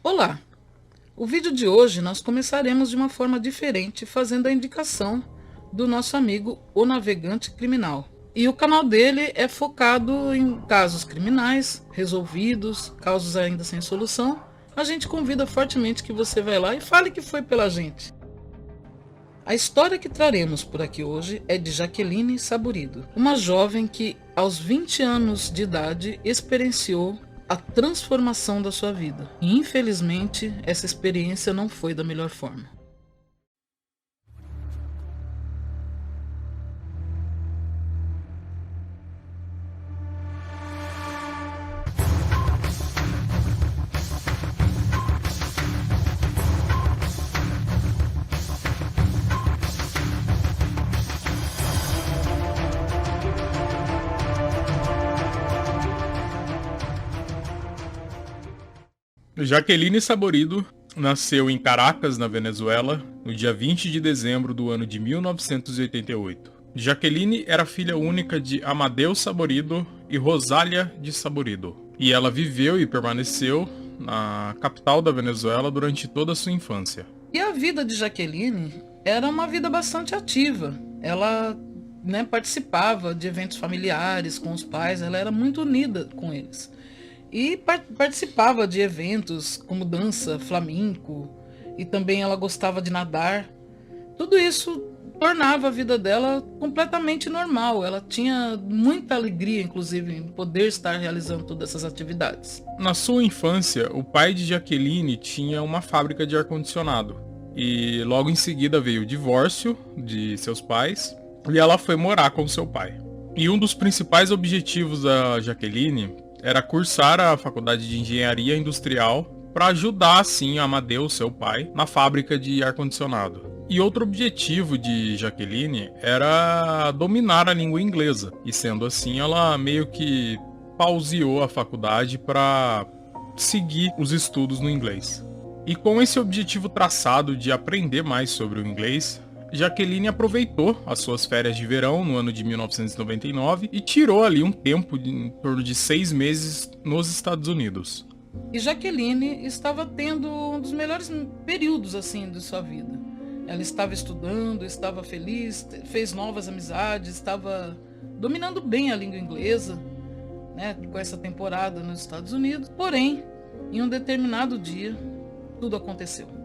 Olá! O vídeo de hoje nós começaremos de uma forma diferente, fazendo a indicação do nosso amigo O Navegante Criminal. E o canal dele é focado em casos criminais, resolvidos, casos ainda sem solução. A gente convida fortemente que você vá lá e fale que foi pela gente. A história que traremos por aqui hoje é de Jaqueline Saburido, uma jovem que, aos 20 anos de idade, experienciou a transformação da sua vida. E, infelizmente, essa experiência não foi da melhor forma. Jaqueline Saborido nasceu em Caracas, na Venezuela, no dia 20 de dezembro do ano de 1988. Jaqueline era filha única de Amadeu Saborido e Rosália de Saborido, e ela viveu e permaneceu na capital da Venezuela durante toda a sua infância. E a vida de Jaqueline era uma vida bastante ativa. Ela participava de eventos familiares com os pais, ela era muito unida com eles. E participava de eventos como dança, flamenco, e também ela gostava de nadar. Tudo isso tornava a vida dela completamente normal. Ela tinha muita alegria, inclusive, em poder estar realizando todas essas atividades. Na sua infância, o pai de Jaqueline tinha uma fábrica de ar-condicionado. E logo em seguida veio o divórcio de seus pais e ela foi morar com seu pai. E um dos principais objetivos da Jaqueline era cursar a faculdade de engenharia industrial para ajudar, assim, Amadeu, seu pai, na fábrica de ar-condicionado. E outro objetivo de Jaqueline era dominar a língua inglesa. E sendo assim, ela meio que pauseou a faculdade para seguir os estudos no inglês. E com esse objetivo traçado de aprender mais sobre o inglês, Jaqueline aproveitou as suas férias de verão no ano de 1999 e tirou ali um tempo de em torno de 6 meses nos Estados Unidos. E Jaqueline estava tendo um dos melhores períodos assim de sua vida. Ela estava estudando, estava feliz, fez novas amizades, estava dominando bem a língua inglesa, com essa temporada nos Estados Unidos. Porém, em um determinado dia, tudo aconteceu.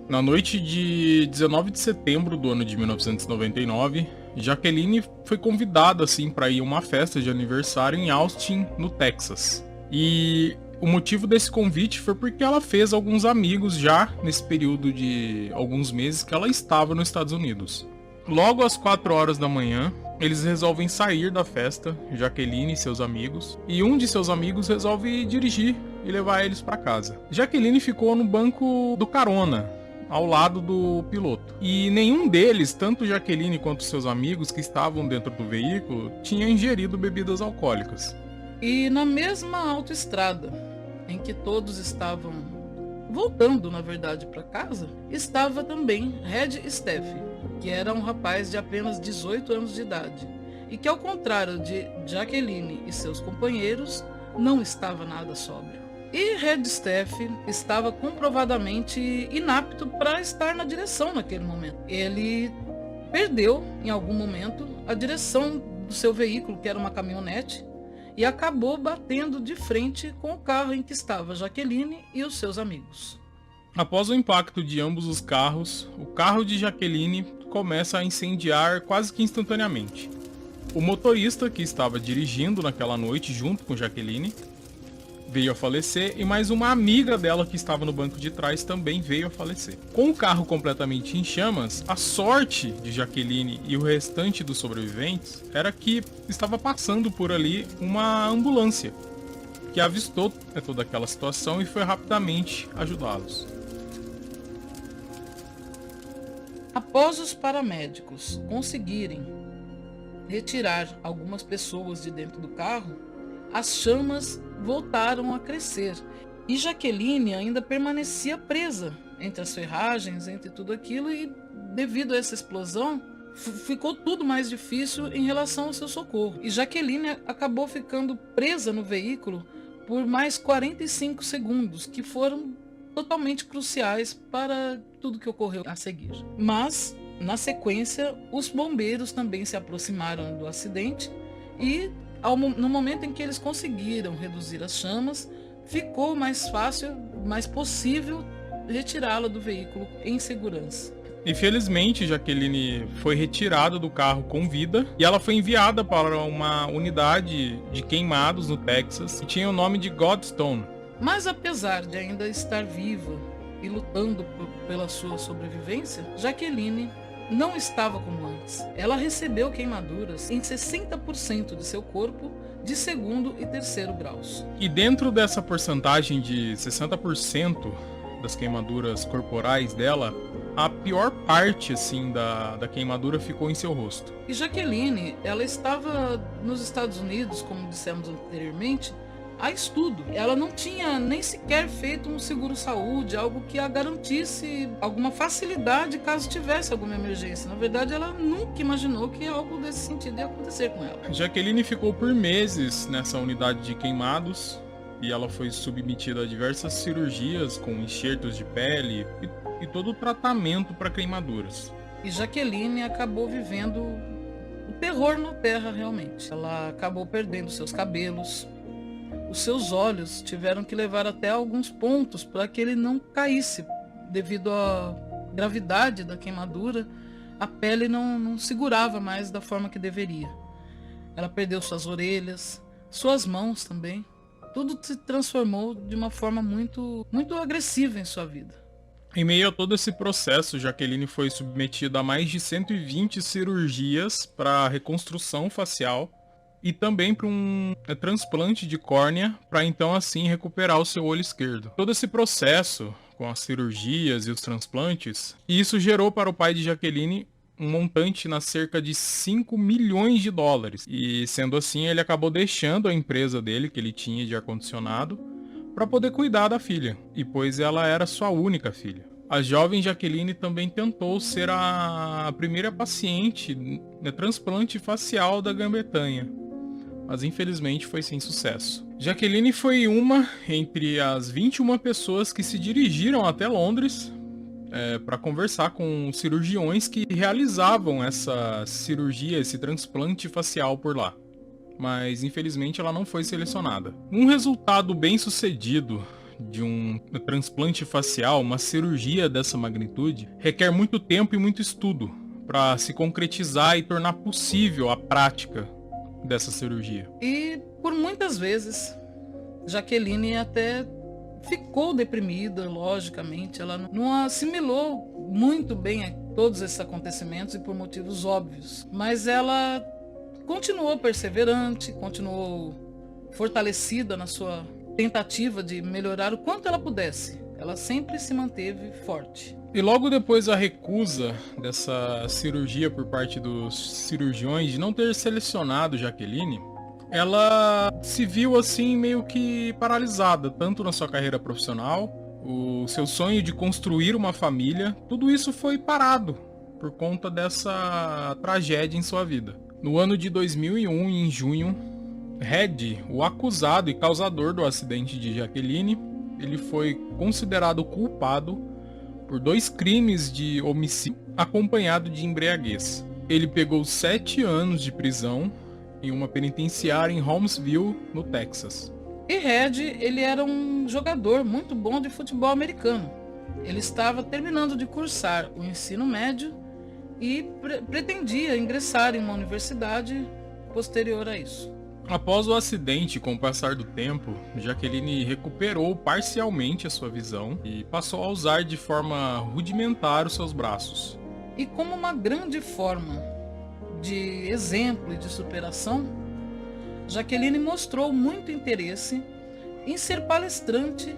Na noite de 19 de setembro do ano de 1999, Jaqueline foi convidada assim para ir a uma festa de aniversário em Austin, no Texas. E o motivo desse convite foi porque ela fez alguns amigos já nesse período de alguns meses que ela estava nos Estados Unidos. Logo às 4 horas da manhã, eles resolvem sair da festa, Jaqueline e seus amigos, e um de seus amigos resolve dirigir e levar eles para casa. Jaqueline ficou no banco do carona, ao lado do piloto. E nenhum deles, tanto Jaqueline quanto seus amigos que estavam dentro do veículo, tinha ingerido bebidas alcoólicas. E na mesma autoestrada em que todos estavam voltando, na verdade, para casa, estava também Red Steffi, que era um rapaz de apenas 18 anos de idade, e que, ao contrário de Jaqueline e seus companheiros, não estava nada sóbrio. E Red Steffi estava comprovadamente inapto para estar na direção naquele momento. Ele perdeu, em algum momento, a direção do seu veículo, que era uma caminhonete, e acabou batendo de frente com o carro em que estava Jaqueline e os seus amigos. Após o impacto de ambos os carros, o carro de Jaqueline começa a incendiar quase que instantaneamente. O motorista, que estava dirigindo naquela noite junto com Jaqueline, veio a falecer, e mais uma amiga dela que estava no banco de trás também veio a falecer. Com o carro completamente em chamas, a sorte de Jaqueline e o restante dos sobreviventes era que estava passando por ali uma ambulância, que avistou toda aquela situação e foi rapidamente ajudá-los. Após os paramédicos conseguirem retirar algumas pessoas de dentro do carro, as chamas voltaram a crescer e Jaqueline ainda permanecia presa entre as ferragens, entre tudo aquilo, e devido a essa explosão ficou tudo mais difícil em relação ao seu socorro. E Jaqueline acabou ficando presa no veículo por mais 45 segundos, que foram totalmente cruciais para tudo que ocorreu a seguir. Mas, na sequência, os bombeiros também se aproximaram do acidente e, no momento em que eles conseguiram reduzir as chamas, ficou mais fácil, mais possível retirá-la do veículo em segurança. Infelizmente, Jaqueline foi retirada do carro com vida e ela foi enviada para uma unidade de queimados no Texas que tinha o nome de Godstone. Mas apesar de ainda estar viva e lutando pela sua sobrevivência, Jaqueline não estava como antes. Ela recebeu queimaduras em 60% de seu corpo de segundo e terceiro graus. E dentro dessa porcentagem de 60% das queimaduras corporais dela, a pior parte assim da queimadura ficou em seu rosto. E Jaqueline, ela estava nos Estados Unidos, como dissemos anteriormente, a estudo. Ela não tinha nem sequer feito um seguro-saúde, algo que a garantisse alguma facilidade caso tivesse alguma emergência. Na verdade, ela nunca imaginou que algo desse sentido ia acontecer com ela. Jaqueline ficou por meses nessa unidade de queimados e ela foi submetida a diversas cirurgias com enxertos de pele e todo o tratamento para queimaduras. E Jaqueline acabou vivendo o terror na Terra realmente. Ela acabou perdendo seus cabelos. Os seus olhos tiveram que levar até alguns pontos para que ele não caísse. Devido à gravidade da queimadura, a pele não segurava mais da forma que deveria. Ela perdeu suas orelhas, suas mãos também. Tudo se transformou de uma forma muito agressiva em sua vida. Em meio a todo esse processo, Jaqueline foi submetida a mais de 120 cirurgias para reconstrução facial e também para um transplante de córnea, para então assim recuperar o seu olho esquerdo. Todo esse processo, com as cirurgias e os transplantes, isso gerou para o pai de Jaqueline um montante na cerca de 5 milhões de dólares. E sendo assim, ele acabou deixando a empresa dele, que ele tinha de ar-condicionado, para poder cuidar da filha, e pois ela era sua única filha. A jovem Jaqueline também tentou ser a primeira paciente no transplante facial da Grã-Bretanha, mas infelizmente foi sem sucesso. Jaqueline foi uma entre as 21 pessoas que se dirigiram até Londres para conversar com cirurgiões que realizavam essa cirurgia, esse transplante facial por lá. Mas infelizmente ela não foi selecionada. Um resultado bem sucedido de um transplante facial, uma cirurgia dessa magnitude, requer muito tempo e muito estudo para se concretizar e tornar possível a prática dessa cirurgia. E por muitas vezes, Jaqueline até ficou deprimida, logicamente. Ela não assimilou muito bem a todos esses acontecimentos e por motivos óbvios. Mas ela continuou perseverante, continuou fortalecida na sua tentativa de melhorar o quanto ela pudesse. Ela sempre se manteve forte. E logo depois da recusa dessa cirurgia por parte dos cirurgiões de não ter selecionado Jaqueline, ela se viu assim meio que paralisada, tanto na sua carreira profissional, o seu sonho de construir uma família, tudo isso foi parado por conta dessa tragédia em sua vida. No ano de 2001, em junho, Red, o acusado e causador do acidente de Jaqueline, ele foi considerado culpado por 2 crimes de homicídio acompanhado de embriaguez. Ele pegou 7 anos de prisão em uma penitenciária em Holmesville, no Texas. E Red, ele era um jogador muito bom de futebol americano. Ele estava terminando de cursar o ensino médio e pretendia ingressar em uma universidade posterior a isso. Após o acidente, com o passar do tempo, Jaqueline recuperou parcialmente a sua visão e passou a usar de forma rudimentar os seus braços. E como uma grande forma de exemplo e de superação, Jaqueline mostrou muito interesse em ser palestrante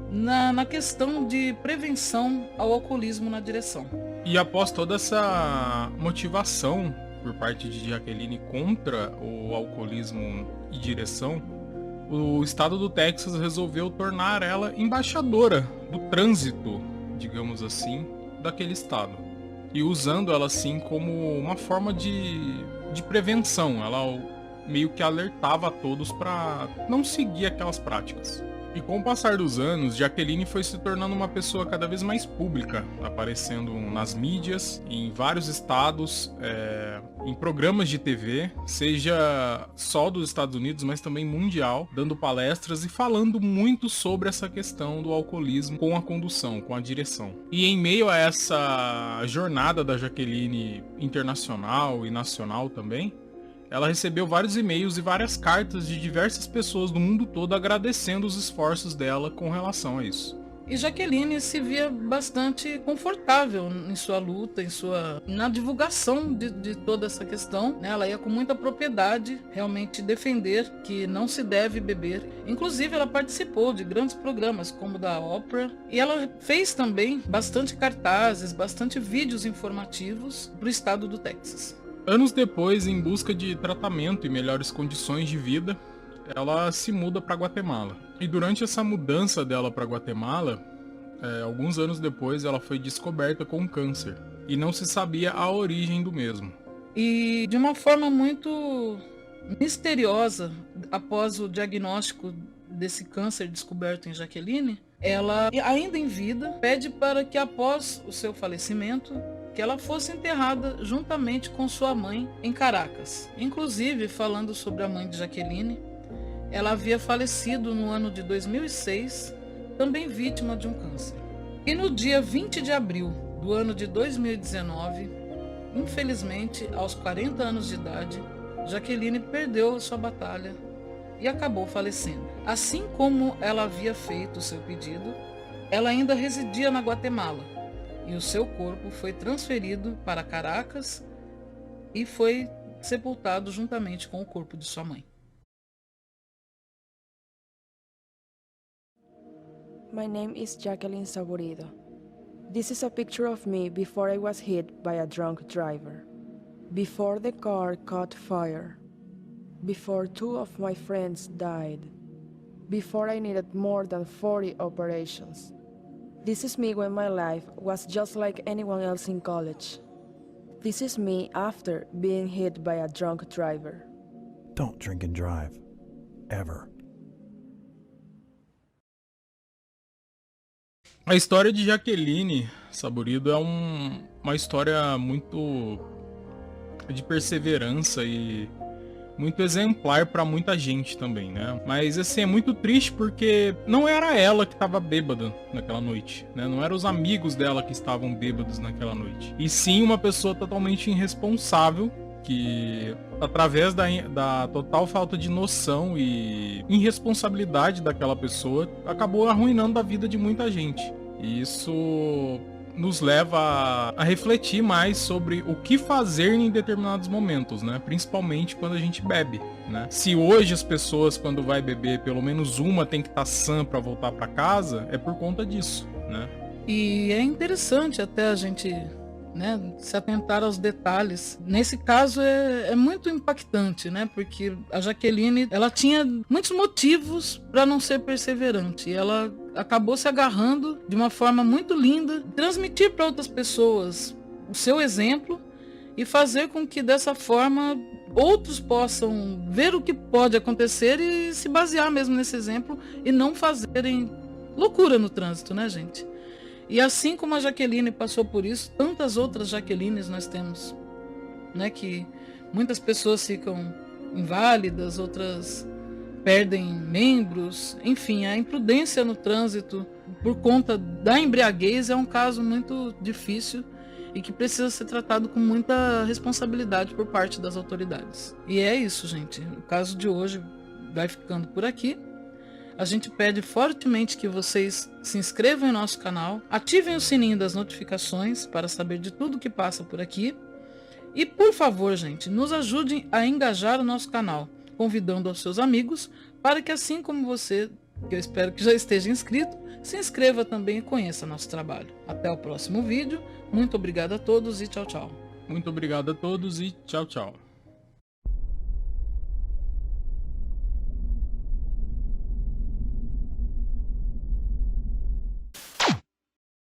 na questão de prevenção ao alcoolismo na direção. E após toda essa motivação por parte de Jaqueline contra o alcoolismo e direção, o estado do Texas resolveu tornar ela embaixadora do trânsito, digamos assim, daquele estado. E usando ela assim como uma forma de prevenção. Ela meio que alertava a todos para não seguir aquelas práticas. E com o passar dos anos, Jaqueline foi se tornando uma pessoa cada vez mais pública, aparecendo nas mídias, em vários estados, em programas de TV, seja só dos Estados Unidos, mas também mundial, dando palestras e falando muito sobre essa questão do alcoolismo com a condução, com a direção. E em meio a essa jornada da Jaqueline internacional e nacional também, ela recebeu vários e-mails e várias cartas de diversas pessoas do mundo todo agradecendo os esforços dela com relação a isso. E Jaqueline se via bastante confortável em sua luta, na divulgação de toda essa questão, né? Ela ia com muita propriedade realmente defender que não se deve beber. Inclusive ela participou de grandes programas como o da Oprah e ela fez também bastante cartazes, bastante vídeos informativos para o estado do Texas. Anos depois, em busca de tratamento e melhores condições de vida, ela se muda para Guatemala. E durante essa mudança dela para Guatemala, alguns anos depois, ela foi descoberta com câncer. E não se sabia a origem do mesmo. E de uma forma muito misteriosa, após o diagnóstico desse câncer descoberto em Jaqueline, ela, ainda em vida, pede para que após o seu falecimento, que ela fosse enterrada juntamente com sua mãe em Caracas. Inclusive, falando sobre a mãe de Jaqueline, ela havia falecido no ano de 2006, também vítima de um câncer. E no dia 20 de abril do ano de 2019, infelizmente, aos 40 anos de idade, Jaqueline perdeu a sua batalha e acabou falecendo. Assim como ela havia feito o seu pedido, ela ainda residia na Guatemala, e o seu corpo foi transferido para Caracas e foi sepultado juntamente com o corpo de sua mãe. My name is Jacqueline Saborido. This is a picture of me before I was hit by a drunk driver. Before the car caught fire. Before 2 of my friends died. Before I needed more than 40 operations. This is me when my life was just like anyone else in college. This is me after being hit by a drunk driver. Don't drink and drive. Ever. A história de Jaqueline Saborido é uma história muito de perseverança e muito exemplar para muita gente também, né? Mas assim, é muito triste porque não era ela que estava bêbada naquela noite, né? Não eram os amigos dela que estavam bêbados naquela noite. E sim uma pessoa totalmente irresponsável que, através da total falta de noção e irresponsabilidade daquela pessoa, acabou arruinando a vida de muita gente. E isso nos leva a refletir mais sobre o que fazer em determinados momentos, né? Principalmente quando a gente bebe, né? Se hoje as pessoas, quando vai beber, pelo menos uma tem que estar sã para voltar para casa, é por conta disso, né? E é interessante até a gente, né, se atentar aos detalhes. Nesse caso é muito impactante, né? Porque a Jaqueline, ela tinha muitos motivos para não ser perseverante. E ela acabou se agarrando de uma forma muito linda, transmitir para outras pessoas o seu exemplo e fazer com que dessa forma outros possam ver o que pode acontecer e se basear mesmo nesse exemplo e não fazerem loucura no trânsito, né, gente? E assim como a Jaqueline passou por isso, tantas outras Jaquelines nós temos, né, que muitas pessoas ficam inválidas, outras perdem membros, enfim, a imprudência no trânsito por conta da embriaguez é um caso muito difícil e que precisa ser tratado com muita responsabilidade por parte das autoridades. E é isso, gente. O caso de hoje vai ficando por aqui. A gente pede fortemente que vocês se inscrevam em nosso canal, ativem o sininho das notificações para saber de tudo que passa por aqui. E, por favor, gente, nos ajudem a engajar o nosso canal, convidando aos seus amigos para que, assim como você, que eu espero que já esteja inscrito, se inscreva também e conheça nosso trabalho. Até o próximo vídeo. Muito obrigado a todos e tchau, tchau. Muito obrigado a todos e tchau, tchau.